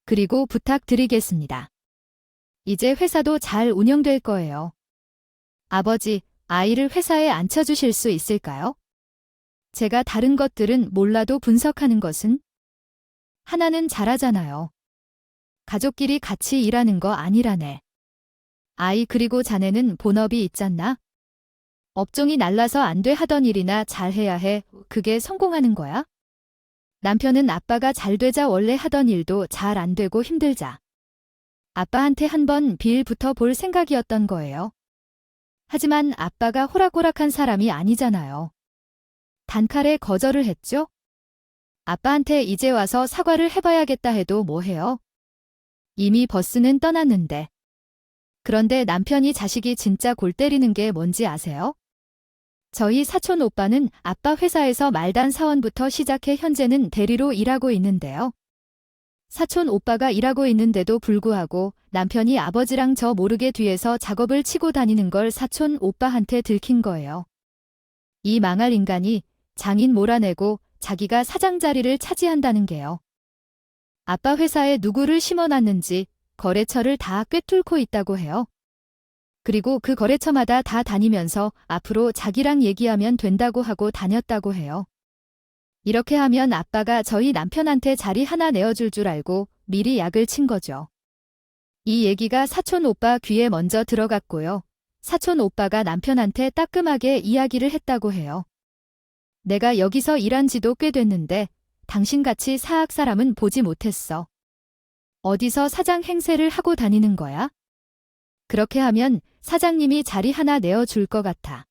그리고 부탁드리겠습니다. 이제 회사도 잘 운영될 거예요. 아버지, 아이를 회사에 앉혀주실 수 있을까요? 제가 다른 것들은 몰라도 분석하는 것은? 하나는 잘하잖아요. 가족끼리 같이 일하는 거 아니라네. 아이 그리고 자네는 본업이 있잖나? 업종이 날라서 안 돼 하던 일이나 잘해야 해. 그게 성공하는 거야? 남편은 아빠가 잘 되자 원래 하던 일도 잘 안 되고 힘들자. 아빠한테 한번 빌부터 볼 생각이었던 거예요. 하지만 아빠가 호락호락한 사람이 아니잖아요. 단칼에 거절을 했죠? 아빠한테 이제 와서 사과를 해봐야겠다 해도 뭐해요? 이미 버스는 떠났는데. 그런데 남편이 자식이 진짜 골 때리는 게 뭔지 아세요? 저희 사촌 오빠는 아빠 회사에서 말단 사원부터 시작해 현재는 대리로 일하고 있는데요. 사촌 오빠가 일하고 있는데도 불구하고 남편이 아버지랑 저 모르게 뒤에서 작업을 치고 다니는 걸 사촌 오빠한테 들킨 거예요. 이 망할 인간이 장인 몰아내고 자기가 사장 자리를 차지한다는 게요. 아빠 회사에 누구를 심어놨는지 거래처를 다 꿰뚫고 있다고 해요. 그리고 그 거래처마다 다 다니면서 앞으로 자기랑 얘기하면 된다고 하고 다녔다고 해요. 이렇게 하면 아빠가 저희 남편한테 자리 하나 내어줄 줄 알고 미리 약을 친 거죠. 이 얘기가 사촌 오빠 귀에 먼저 들어갔고요. 사촌 오빠가 남편한테 따끔하게 이야기를 했다고 해요. 내가 여기서 일한 지도 꽤 됐는데 당신같이 사악 사람은 보지 못했어. 어디서 사장 행세를 하고 다니는 거야? 그렇게 하면 사장님이 자리 하나 내어줄 것 같아.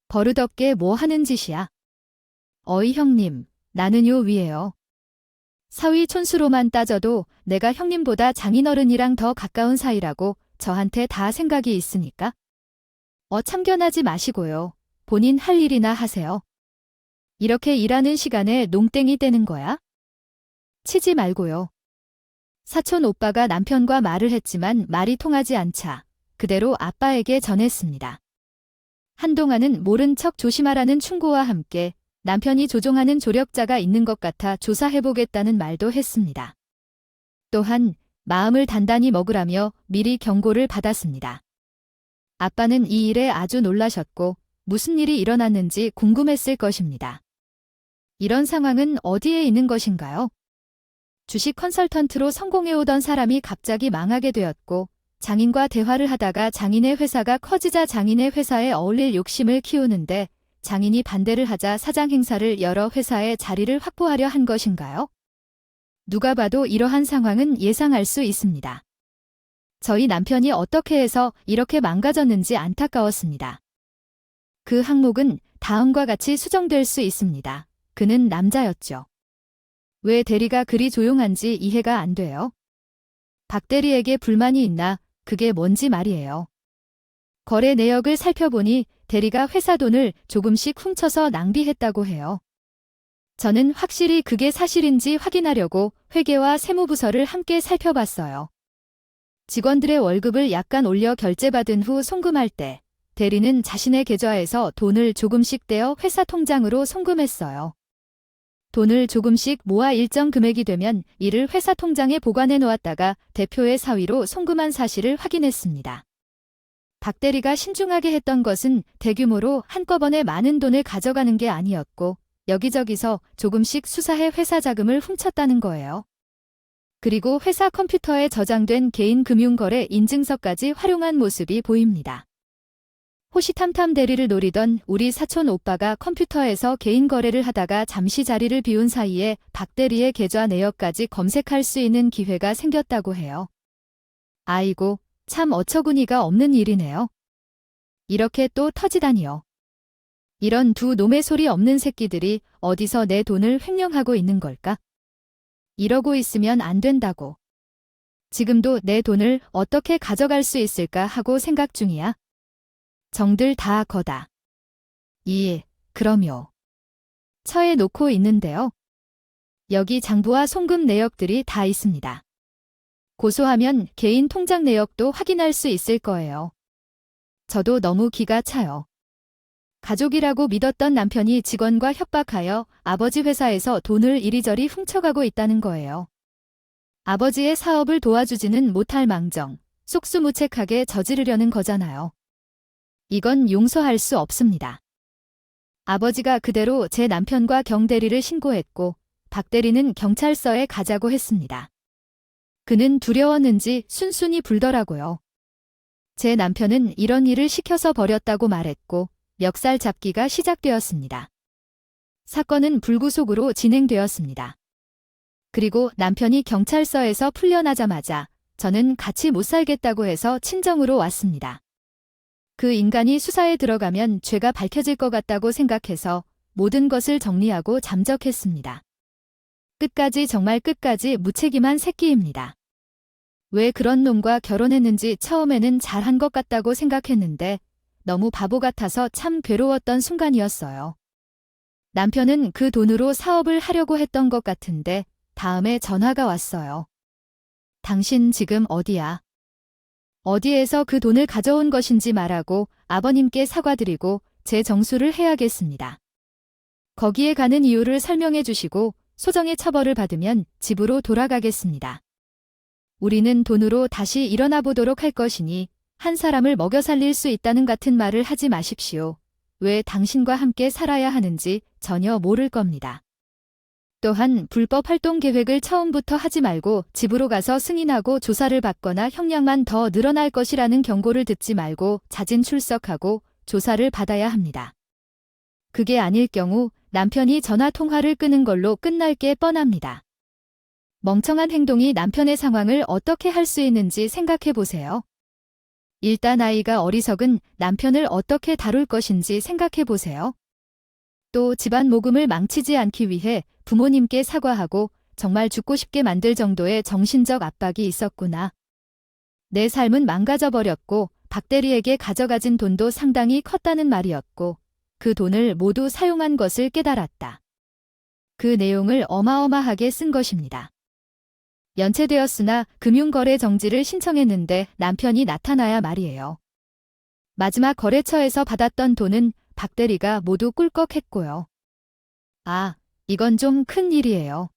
버릇없게 뭐 하는 짓이야? 어이 형님, 나는 요 위에요. 사위 촌수로만 따져도 내가 형님보다 장인어른이랑 더 가까운 사이라고 저한테 다 생각이 있으니까. 참견하지 마시고요. 본인 할 일이나 하세요. 이렇게 일하는 시간에 농땡이 떼는 거야? 치지 말고요. 사촌 오빠가 남편과 말을 했지만 말이 통하지 않자 그대로 아빠에게 전했습니다. 한동안은 모른 척 조심하라는 충고와 함께 남편이 조종하는 조력자가 있는 것 같아 조사해보겠다는 말도 했습니다. 또한 마음을 단단히 먹으라며 미리 경고를 받았습니다. 아빠는 이 일에 아주 놀라셨고 무슨 일이 일어났는지 궁금했을 것입니다. 이런 상황은 어디에 있는 것인가요? 주식 컨설턴트로 성공해오던 사람이 갑자기 망하게 되었고 장인과 대화를 하다가 장인의 회사가 커지자 장인의 회사에 어울릴 욕심을 키우는데 장인이 반대를 하자 사장 행사를 열어 회사에 자리를 확보하려 한 것인가요? 누가 봐도 이러한 상황은 예상할 수 있습니다. 저희 남편이 어떻게 해서 이렇게 망가졌는지 안타까웠습니다. 그 항목은 다음과 같이 수정될 수 있습니다. 그는 남자였죠. 왜 대리가 그리 조용한지 이해가 안 돼요. 박 대리에게 불만이 있나? 그게 뭔지 말이에요. 거래 내역을 살펴보니 대리가 회사 돈을 조금씩 훔쳐서 낭비했다고 해요. 저는 확실히 그게 사실인지 확인하려고 회계와 세무부서를 함께 살펴봤어요. 직원들의 월급을 약간 올려 결제받은 후 송금할 때 대리는 자신의 계좌에서 돈을 조금씩 떼어 회사 통장으로 송금했어요. 돈을 조금씩 모아 일정 금액이 되면 이를 회사 통장에 보관해 놓았다가 대표의 사위로 송금한 사실을 확인했습니다. 박 대리가 신중하게 했던 것은 대규모로 한꺼번에 많은 돈을 가져가는 게 아니었고 여기저기서 조금씩 수사해 회사 자금을 훔쳤다는 거예요. 그리고 회사 컴퓨터에 저장된 개인 금융거래 인증서까지 활용한 모습이 보입니다. 호시탐탐 대리를 노리던 우리 사촌 오빠가 컴퓨터에서 개인 거래를 하다가 잠시 자리를 비운 사이에 박 대리의 계좌 내역까지 검색할 수 있는 기회가 생겼다고 해요. 아이고, 참 어처구니가 없는 일이네요. 이렇게 또 터지다니요. 이런 두 놈의 소리 없는 새끼들이 어디서 내 돈을 횡령하고 있는 걸까? 이러고 있으면 안 된다고. 지금도 내 돈을 어떻게 가져갈 수 있을까 하고 생각 중이야. 정들 다 거다. 그럼요. 처해 놓고 있는데요. 여기 장부와 송금 내역들이 다 있습니다. 고소하면 개인 통장 내역도 확인할 수 있을 거예요. 저도 너무 기가 차요. 가족이라고 믿었던 남편이 직원과 협박하여 아버지 회사에서 돈을 이리저리 훔쳐가고 있다는 거예요. 아버지의 사업을 도와주지는 못할 망정, 속수무책하게 저지르려는 거잖아요. 이건 용서할 수 없습니다. 아버지가 그대로 제 남편과 경 대리를 신고했고 박 대리는 경찰서에 가자고 했습니다. 그는 두려웠는지 순순히 불더라고요. 제 남편은 이런 일을 시켜서 버렸다고 말했고 멱살 잡기가 시작되었습니다. 사건은 불구속으로 진행되었습니다. 그리고 남편이 경찰서에서 풀려나자마자 저는 같이 못 살겠다고 해서 친정으로 왔습니다. 그 인간이 수사에 들어가면 죄가 밝혀질 것 같다고 생각해서 모든 것을 정리하고 잠적했습니다. 끝까지 정말 끝까지 무책임한 새끼입니다. 왜 그런 놈과 결혼했는지 처음에는 잘한 것 같다고 생각했는데 너무 바보 같아서 참 괴로웠던 순간이었어요. 남편은 그 돈으로 사업을 하려고 했던 것 같은데 다음에 전화가 왔어요. 당신 지금 어디야? 어디에서 그 돈을 가져온 것인지 말하고 아버님께 사과드리고 제 정수를 해야겠습니다. 거기에 가는 이유를 설명해 주시고 소정의 처벌을 받으면 집으로 돌아가겠습니다. 우리는 돈으로 다시 일어나 보도록 할 것이니 한 사람을 먹여 살릴 수 있다는 같은 말을 하지 마십시오. 왜 당신과 함께 살아야 하는지 전혀 모를 겁니다. 또한 불법 활동 계획을 처음부터 하지 말고 집으로 가서 승인하고 조사를 받거나 형량만 더 늘어날 것이라는 경고를 듣지 말고 자진 출석하고 조사를 받아야 합니다. 그게 아닐 경우 남편이 전화 통화를 끊은 걸로 끝날 게 뻔합니다. 멍청한 행동이 남편의 상황을 어떻게 할 수 있는지 생각해 보세요. 일단 아이가 어리석은 남편을 어떻게 다룰 것인지 생각해 보세요. 또 집안 모금을 망치지 않기 위해 부모님께 사과하고 정말 죽고 싶게 만들 정도의 정신적 압박이 있었구나. 내 삶은 망가져 버렸고 박 대리에게 가져가진 돈도 상당히 컸다는 말이었고 그 돈을 모두 사용한 것을 깨달았다. 그 내용을 어마어마하게 쓴 것입니다. 연체되었으나 금융거래 정지를 신청했는데 남편이 나타나야 말이에요. 마지막 거래처에서 받았던 돈은 박 대리가 모두 꿀꺽했고요. 이건 좀 큰 일이에요.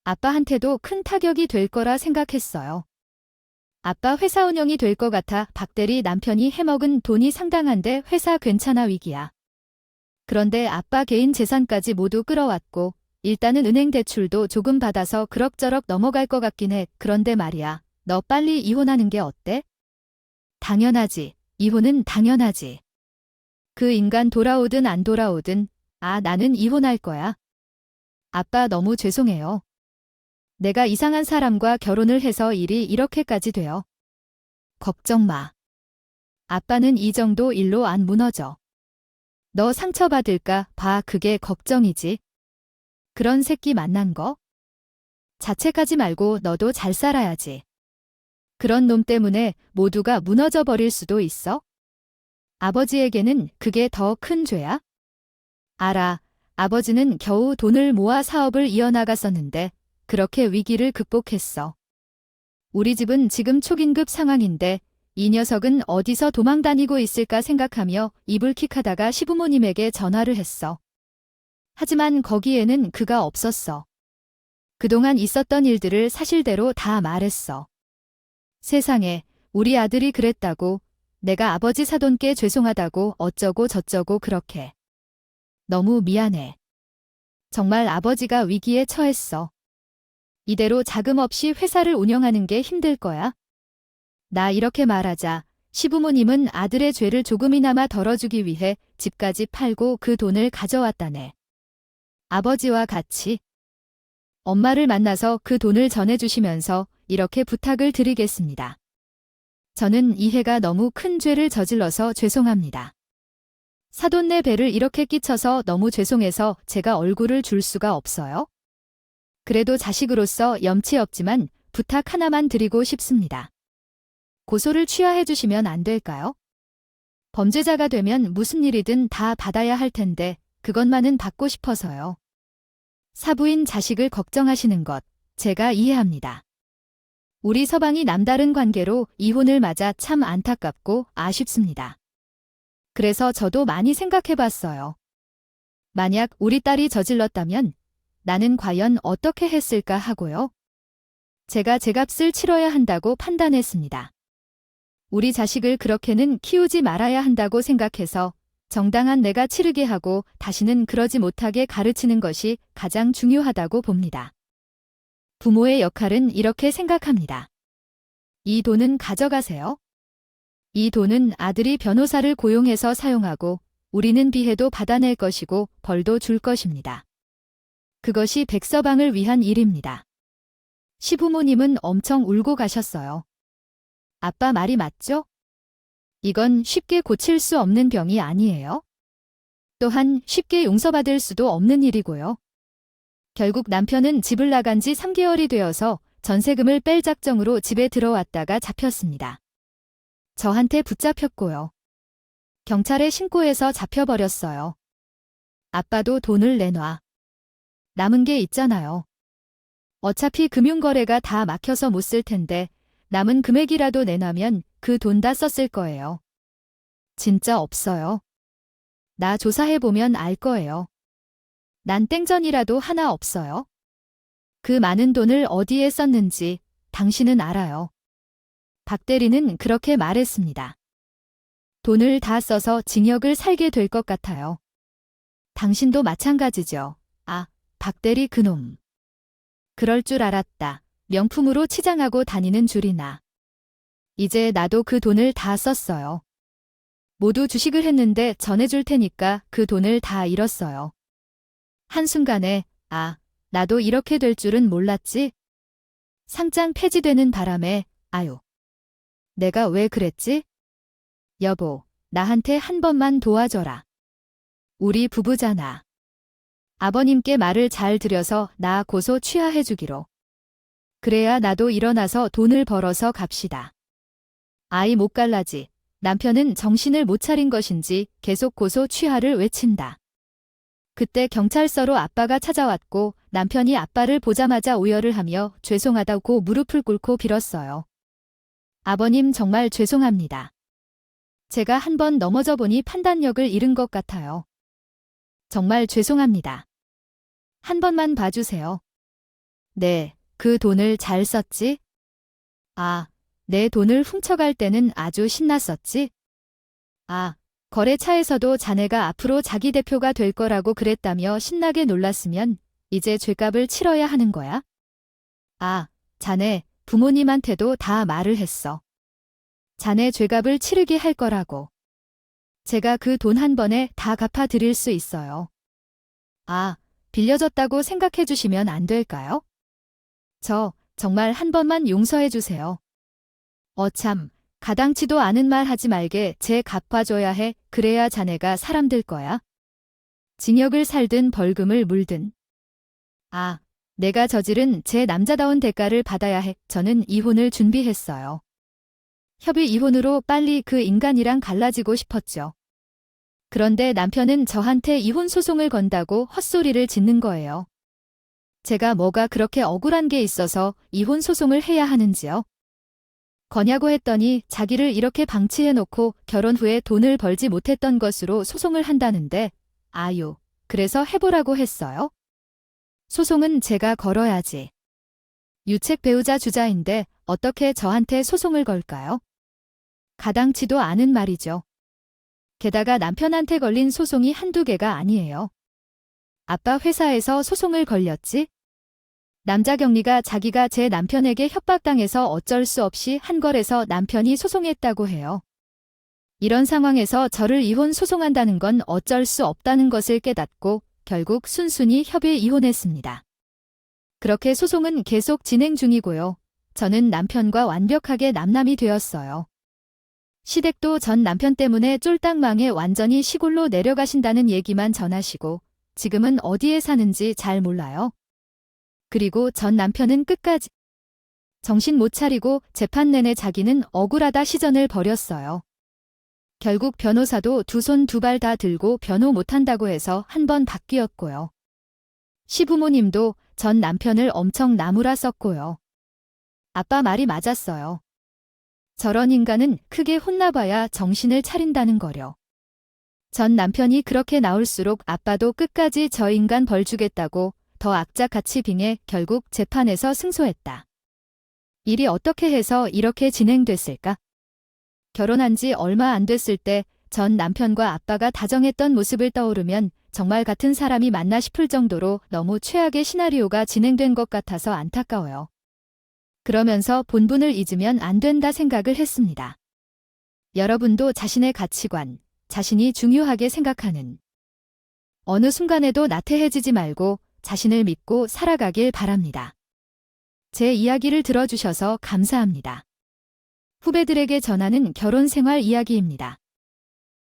아빠한테도 큰 타격이 될 거라 생각했어요. 아빠 회사 운영이 될 것 같아 박 대리 남편이 해먹은 돈이 상당한데 회사 괜찮아 위기야. 그런데 아빠 개인 재산까지 모두 끌어왔고 일단은 은행 대출도 조금 받아서 그럭저럭 넘어갈 것 같긴 해. 그런데 말이야, 너 빨리 이혼하는 게 어때? 당연하지. 이혼은 당연하지. 그 인간 돌아오든 안 돌아오든 나는 이혼할 거야. 아빠 너무 죄송해요. 내가 이상한 사람과 결혼을 해서 일이 이렇게까지 돼요. 걱정 마. 아빠는 이 정도 일로 안 무너져. 너 상처받을까 봐 그게 걱정이지. 그런 새끼 만난 거? 자책하지 말고 너도 잘 살아야지. 그런 놈 때문에 모두가 무너져 버릴 수도 있어? 아버지에게는 그게 더 큰 죄야? 알아. 아버지는 겨우 돈을 모아 사업을 이어나갔었는데 그렇게 위기를 극복했어. 우리 집은 지금 초긴급 상황인데 이 녀석은 어디서 도망다니고 있을까 생각하며 이불킥하다가 시부모님에게 전화를 했어. 하지만 거기에는 그가 없었어. 그동안 있었던 일들을 사실대로 다 말했어. 세상에, 우리 아들이 그랬다고, 내가 아버지 사돈께 죄송하다고 어쩌고 저쩌고 그렇게. 너무 미안해. 정말 아버지가 위기에 처했어. 이대로 자금 없이 회사를 운영하는 게 힘들 거야. 나 이렇게 말하자 시부모님은 아들의 죄를 조금이나마 덜어주기 위해 집까지 팔고 그 돈을 가져왔다네. 아버지와 같이. 엄마를 만나서 그 돈을 전해주시면서 이렇게 부탁을 드리겠습니다. 저는 이해가 너무 큰 죄를 저질러서 죄송합니다. 사돈네 배를 이렇게 끼쳐서 너무 죄송해서 제가 얼굴을 줄 수가 없어요. 그래도 자식으로서 염치 없지만 부탁 하나만 드리고 싶습니다. 고소를 취하해 주시면 안 될까요? 범죄자가 되면 무슨 일이든 다 받아야 할 텐데 그것만은 받고 싶어서요. 사부인 자식을 걱정하시는 것 제가 이해합니다. 우리 서방이 남다른 관계로 이혼을 맞아 참 안타깝고 아쉽습니다. 그래서 저도 많이 생각해봤어요. 만약 우리 딸이 저질렀다면 나는 과연 어떻게 했을까 하고요. 제가 제 값을 치러야 한다고 판단했습니다. 우리 자식을 그렇게는 키우지 말아야 한다고 생각해서 정당한 내가 치르게 하고 다시는 그러지 못하게 가르치는 것이 가장 중요하다고 봅니다. 부모의 역할은 이렇게 생각합니다. 이 돈은 가져가세요. 이 돈은 아들이 변호사를 고용해서 사용하고 우리는 비해도 받아낼 것이고 벌도 줄 것입니다. 그것이 백서방을 위한 일입니다. 시부모님은 엄청 울고 가셨어요. 아빠 말이 맞죠? 이건 쉽게 고칠 수 없는 병이 아니에요. 또한 쉽게 용서받을 수도 없는 일이고요. 결국 남편은 집을 나간 지 3개월이 되어서 전세금을 뺄 작정으로 집에 들어왔다가 잡혔습니다. 저한테 붙잡혔고요. 경찰에 신고해서 잡혀버렸어요. 아빠도 돈을 내놔. 남은 게 있잖아요. 어차피 금융거래가 다 막혀서 못 쓸 텐데 남은 금액이라도 내놔면 그 돈 다 썼을 거예요. 진짜 없어요. 나 조사해보면 알 거예요. 난 땡전이라도 하나 없어요. 그 많은 돈을 어디에 썼는지 당신은 알아요. 박 대리는 그렇게 말했습니다. 돈을 다 써서 징역을 살게 될 것 같아요. 당신도 마찬가지죠. 아, 박 대리 그놈. 그럴 줄 알았다. 명품으로 치장하고 다니는 줄이나. 이제 나도 그 돈을 다 썼어요. 모두 주식을 했는데 전해줄 테니까 그 돈을 다 잃었어요. 한순간에 아, 나도 이렇게 될 줄은 몰랐지? 상장 폐지되는 바람에 아유. 내가 왜 그랬지? 여보, 나한테 한 번만 도와줘라. 우리 부부잖아. 아버님께 말을 잘 들여서 나 고소 취하해주기로. 그래야 나도 일어나서 돈을 벌어서 갑시다. 아이 못 갈라지. 남편은 정신을 못 차린 것인지 계속 고소 취하를 외친다. 그때 경찰서로 아빠가 찾아왔고 남편이 아빠를 보자마자 오열을 하며 죄송하다고 무릎을 꿇고 빌었어요. 아버님 정말 죄송합니다. 제가 한 번 넘어져 보니 판단력을 잃은 것 같아요. 정말 죄송합니다. 한 번만 봐주세요. 네, 그 돈을 잘 썼지? 아, 내 돈을 훔쳐갈 때는 아주 신났었지? 아, 거래차에서도 자네가 앞으로 자기 대표가 될 거라고 그랬다며 신나게 놀랐으면 이제 죗값을 치러야 하는 거야? 아, 자네 부모님한테도 다 말을 했어. 자네 죗값을 치르게 할 거라고. 제가 그 돈 한 번에 다 갚아드릴 수 있어요. 아, 빌려줬다고 생각해 주시면 안 될까요? 저 정말 한 번만 용서해 주세요. 어참, 가당치도 않은 말 하지 말게 제 갚아줘야 해. 그래야 자네가 사람 될 거야. 징역을 살든 벌금을 물든. 아, 내가 저지른 제 남자다운 대가를 받아야 해. 저는 이혼을 준비했어요. 협의 이혼으로 빨리 그 인간이랑 갈라지고 싶었죠. 그런데 남편은 저한테 이혼 소송을 건다고 헛소리를 짓는 거예요. 제가 뭐가 그렇게 억울한 게 있어서 이혼 소송을 해야 하는지요? 거냐고 했더니 자기를 이렇게 방치해놓고 결혼 후에 돈을 벌지 못했던 것으로 소송을 한다는데 아유, 그래서 해보라고 했어요? 소송은 제가 걸어야지. 유책 배우자 주자인데 어떻게 저한테 소송을 걸까요? 가당치도 않은 말이죠. 게다가 남편한테 걸린 소송이 한두 개가 아니에요. 아빠 회사에서 소송을 걸렸지? 남자 격리가 자기가 제 남편에게 협박당해서 어쩔 수 없이 한 거래서 남편이 소송했다고 해요. 이런 상황에서 저를 이혼 소송한다는 건 어쩔 수 없다는 것을 깨닫고 결국 순순히 협의 이혼했습니다. 그렇게 소송은 계속 진행 중이고요. 저는 남편과 완벽하게 남남이 되었어요. 시댁도 전 남편 때문에 쫄딱 망해 완전히 시골로 내려가신다는 얘기만 전하시고 지금은 어디에 사는지 잘 몰라요. 그리고 전 남편은 끝까지 정신 못 차리고 재판 내내 자기는 억울하다 시전을 벌였어요. 결국 변호사도 두 손 두 발 다 들고 변호 못한다고 해서 한 번 바뀌었고요. 시부모님도 전 남편을 엄청 나무라 썼고요. 아빠 말이 맞았어요. 저런 인간은 크게 혼나봐야 정신을 차린다는 거려. 전 남편이 그렇게 나올수록 아빠도 끝까지 저 인간 벌 주겠다고 더 악착같이 빙해 결국 재판에서 승소했다. 일이 어떻게 해서 이렇게 진행됐을까? 결혼한 지 얼마 안 됐을 때 전 남편과 아빠가 다정했던 모습을 떠오르면 정말 같은 사람이 맞나 싶을 정도로 너무 최악의 시나리오가 진행된 것 같아서 안타까워요. 그러면서 본분을 잊으면 안 된다 생각을 했습니다. 여러분도 자신의 가치관, 자신이 중요하게 생각하는 어느 순간에도 나태해지지 말고 자신을 믿고 살아가길 바랍니다. 제 이야기를 들어주셔서 감사합니다. 후배들에게 전하는 결혼 생활 이야기입니다.